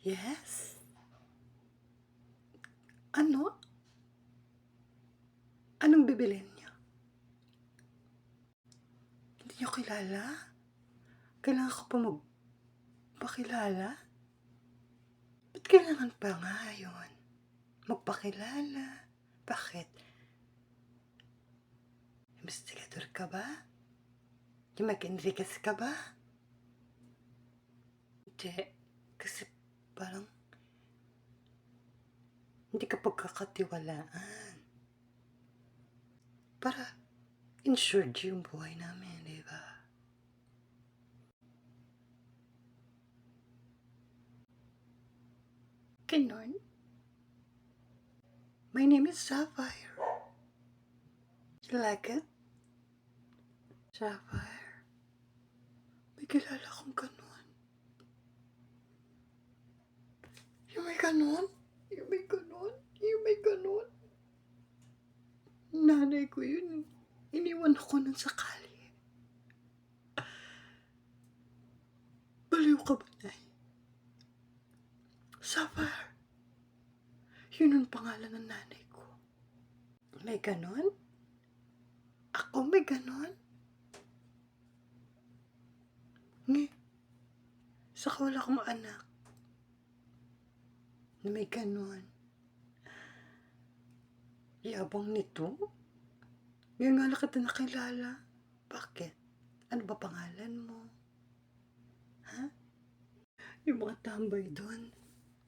Yes? Ano? Anong bibilhin niyo? Hindi niyo kilala? Kailangan ko pa magpakilala? Ba't kailangan pa nga yun? Magpakilala? Bakit? Investigador ka ba? Yung Enriquez ka ba? Hindi. Kasi parang hindi ka pagkakatiwalaan. Para insured yung buhay namin, di ba? Ganon? My name is Sapphire. You like it? Sapphire? May kilala kong ganon. Yung may ganon? Yung may ganon? Yung may ganon? Nanay ko yun. Iniwan ako nun sa kalye. Baliw ka ba, Nay? Sapphire. Yun ang pangalan ng nanay ko. May ganon? Ako may ganon? Saka wala akong anak na may ganon. Yabang nito? Ngayon nga lang kita nakilala. Bakit? Ano ba pangalan mo? Ha? Yung mga tambay doon.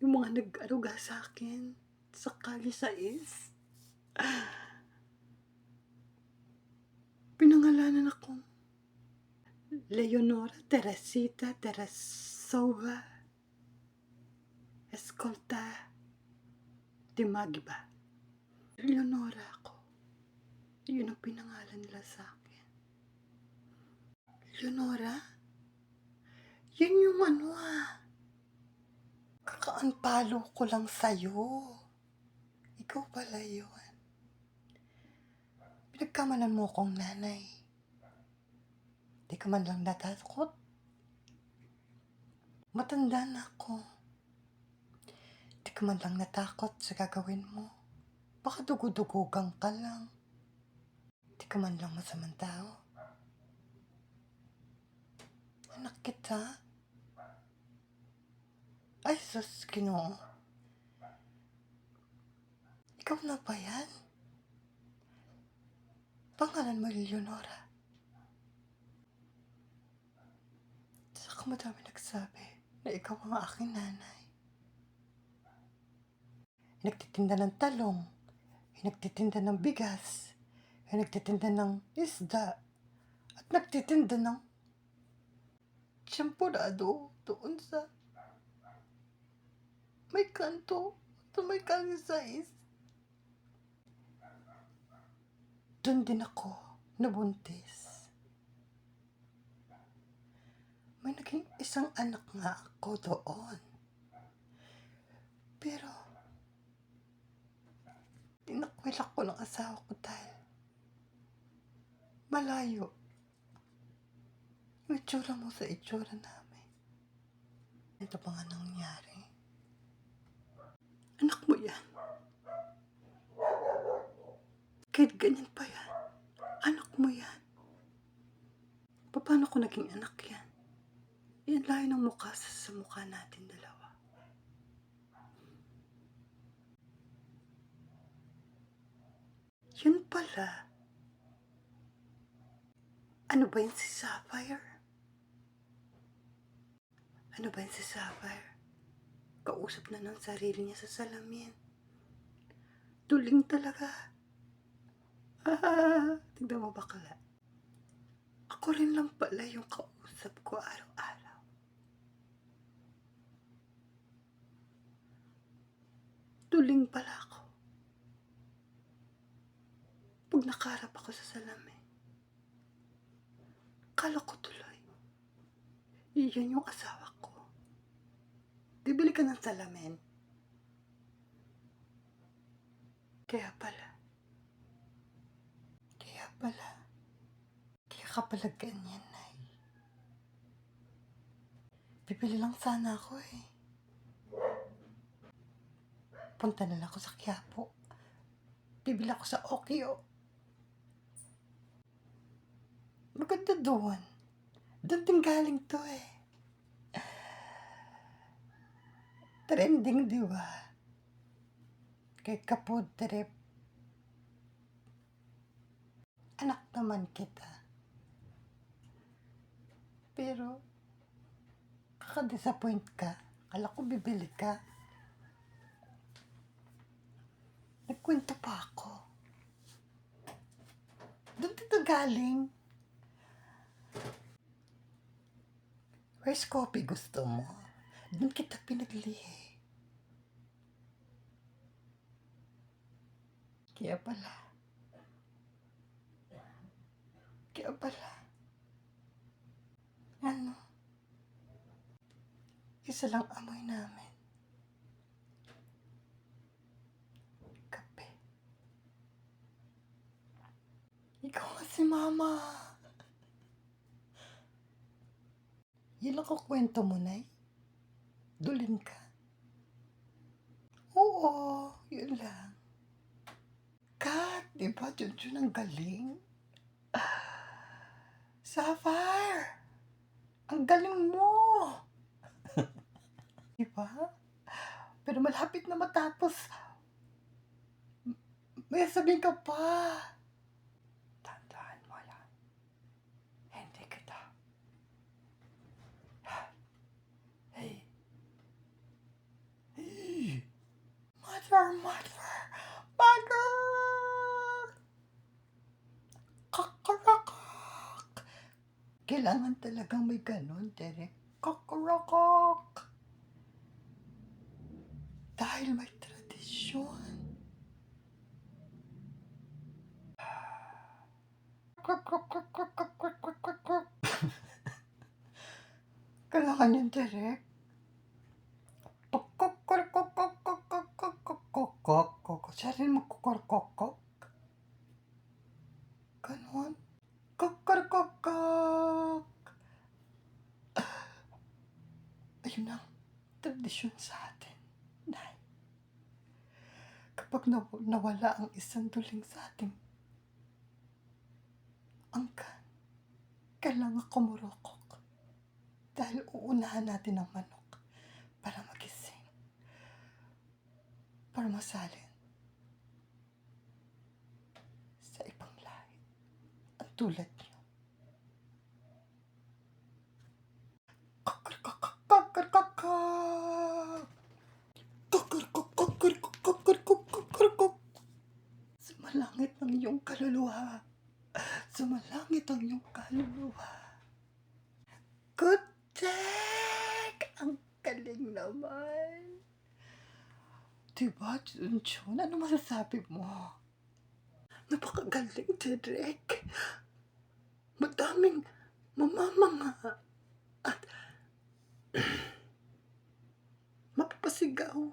Yung mga nag-aruga sa akin. Sa Kali 6. Pinangalanan akong Leonora Teresita Teresova Escolta Timagiba. Leonora ako. Yun ang pinangalan nila sa akin. Leonora? Yun yung kakaanpalo ko lang sa'yo. Ikaw pala yun. Pinagkamalan mo akong nanay. Di ka man lang natakot. Matanda na ako. Di ka man lang natakot sa gagawin mo. Baka dugudugugang ka lang. Di ka man lang masamang tao. Anak kita. Ay, sus, Ginoo. Ikaw na ba yan? Pangalan mo, Leonora. Saka madami nagsabi na ikaw ang aking nanay. Nagtitinda ng talong, nagtitinda ng bigas, nagtitinda ng isda, at nagtitinda ng champurado doon sa may kanto, sa may Kali 6. Doon din ako nabuntis. May naging isang anak nga ako doon. Pero tinakwil ako ng asawa ko dahil malayo yung itsura mo sa itsura namin. Ito pa nga nangyari. Anak mo yan. Kahit ganyan pa yan, anak mo yan. Paano ko naging anak yan? Yan layo ng mukha sa mukha natin dalawa. Yun pala. Ano ba yun si Sapphire? Ano ba yun si Sapphire? Kausap na ng sarili niya sa salamin. Tuling talaga. Tignan mo bakla. Ako rin lang pala yung kausap ko araw-araw. Tuling pala ako. Pag nakaharap ako sa salamin, kala ko tuloy, iyon yung asawa ko. Bibili ka ng salamin. Kaya ka pala ganyan, Nay. Bibili lang sana ako eh. pupunta na lang ako sa Quiapo. Bibili ako sa Okio. Maganda doon. Doon din galing to eh. Trending, di ba? Kay Kapod Trip. Anak naman kita. Pero, kaka-disappoint ka. Akala ko bibili ka. Nagkwento pa ako. Doon dito galing. Where's coffee gusto mo? Doon kita pinaglihi. Kaya pala. Ano? Isa lang amoy namin. Kape. Ikaw kasi mama. Yun lang kwento mo, Nay. Dulin ka. Oo, yun lang. Kat, di ba? Junjun ang galing. Sapphire! Ang galing mo! Di ba? Pero malapit na matapos. May sabihin ka pa. Tandaan mo yan. Hindi kita. Hey. Hey. Mother! Kakarokok! Kailangan talagang may ganon, Derek. Kakarokok! Dahil may tradisyon. Kailangan yung Derek. Sarin mo kukorkokok. Ganon. Kukorkokok. Ayun ang tradisyon sa atin, Nay. Kapag nawala ang isang duling sa ating angkan, kailangan kumurokok. Dahil uunahan natin ang manok para magising. Para masalin sa ibang lahi. Ang tulad niyo. Sumalangit ang iyong kaluluwa. Sumalangit ang iyong kaluluwa. Good day! Ang galing naman. Diba, Junjun? Ano masasabi mo? Napakagaling, Derek. Madaming mamamanga at mapapasigaw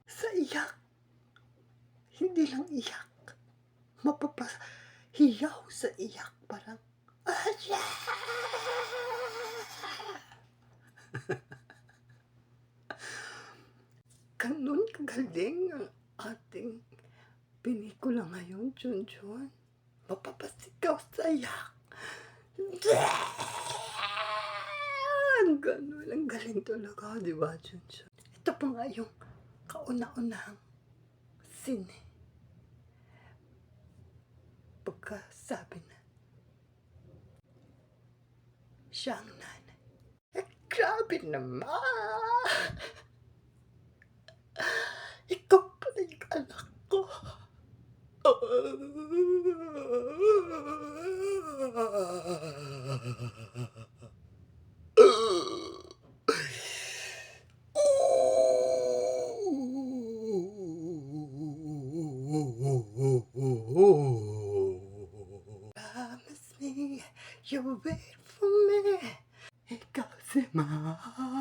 sa iyak. Hindi lang iyak. Mapapahiyaw sa iyak. Parang, ganun kagaling ang ating pelikula ngayon, Junjun. Mapapasigaw sa iyak. Ang ganun, ang galing talaga, di ba, Junjun? Ito pa nga yung kauna-unahang sine. Pagkasabi na siya ang nanay. Grabe naman! Ikaw pala yung anak ko. Promise me you'll wait for me. Ikaw si mahal.